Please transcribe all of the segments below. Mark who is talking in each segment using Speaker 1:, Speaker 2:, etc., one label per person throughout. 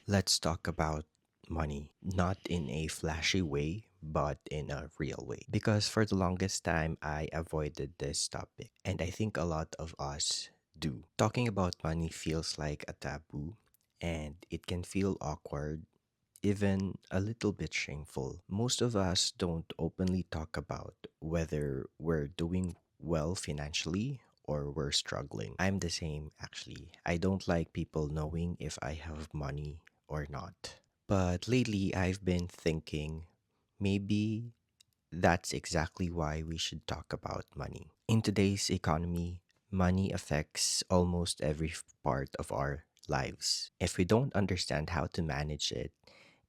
Speaker 1: Let's talk about money, not in a flashy way, but in a real way. Because for the longest time, I avoided this topic, and I think a lot of us do. Talking about money feels like a taboo, and it can feel awkward, even a little bit shameful. Most of us don't openly talk about whether we're doing well financially or we're struggling. I'm the same actually. I don't like people knowing if I have money or not. But lately, I've been thinking maybe that's exactly why we should talk about money. In today's economy, money affects almost every part of our lives. If we don't understand how to manage it,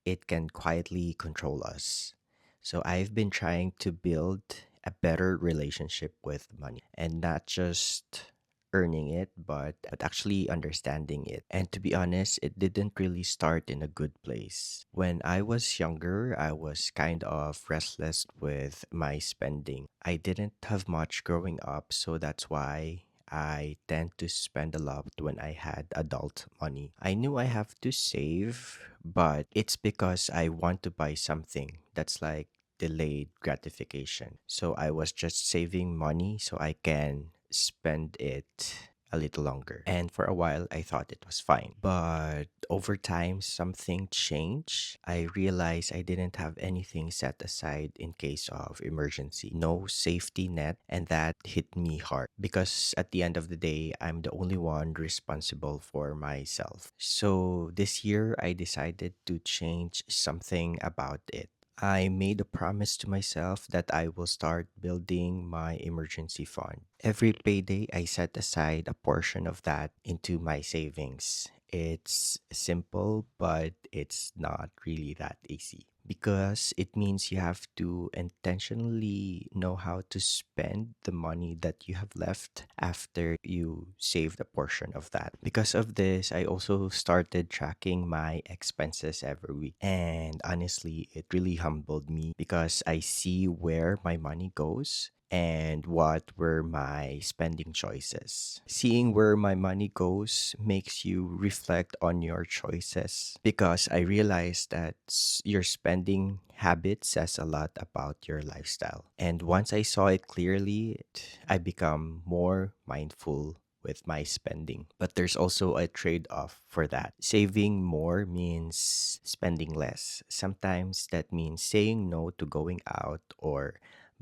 Speaker 1: it can quietly control us. So I've been trying to build a better relationship with money and not just earning it, but actually understanding it. And to be honest, it didn't really start in a good place. When I was younger, I was kind of restless with my spending. I didn't have much growing up, so that's why I tend to spend a lot when I had adult money. I knew I have to save, but it's because I want to buy something that's like delayed gratification. So I was just saving money so I can spend it a little longer. And for a while, I thought it was fine. But over time, something changed. I realized I didn't have anything set aside in case of emergency, no safety net. And that hit me hard because at the end of the day, I'm the only one responsible for myself. So this year, I decided to change something about it. I made a promise to myself that I will start building my emergency fund. Every payday, I set aside a portion of that into my savings. It's simple, but it's not really that easy because it means you have to intentionally know how to spend the money that you have left after you saved a portion of that. Because of this, I also started tracking my expenses every week. And honestly, it really humbled me because I see where my money goes and what were my spending choices. Seeing where my money goes makes you reflect on your choices because I realized that your spending habit says a lot about your lifestyle. And once I saw it clearly, I become more mindful with my spending. But there's also a trade off for that. Saving more means spending less. Sometimes that means saying no to going out or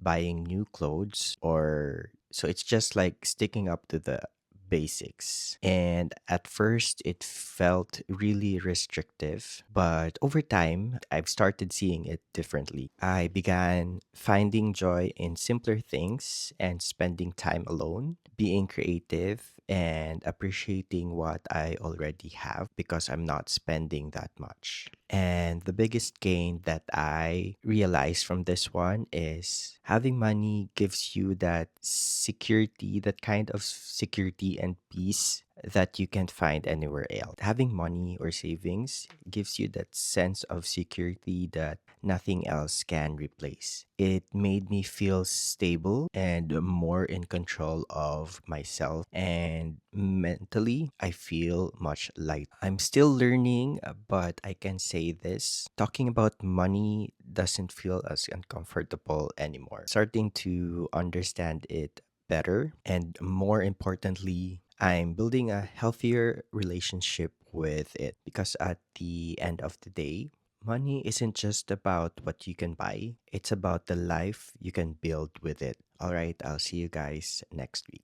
Speaker 1: buying new clothes, or so it's just like sticking up to the basics. And at first, it felt really restrictive, but over time, I've started seeing it differently. I began finding joy in simpler things and spending time alone, being creative, and appreciating what I already have because I'm not spending that much. And the biggest gain that I realized from this one is having money gives you that security, that kind of security and peace that you can't find anywhere else. Having money or savings gives you that sense of security that nothing else can replace. It made me feel stable and more in control of myself, and mentally, I feel much light. I'm still learning, but I can say this. Talking about money doesn't feel as uncomfortable anymore. Starting to understand it better, and more importantly, I'm building a healthier relationship with it because at the end of the day, money isn't just about what you can buy, it's about the life you can build with it. All right, I'll see you guys next week.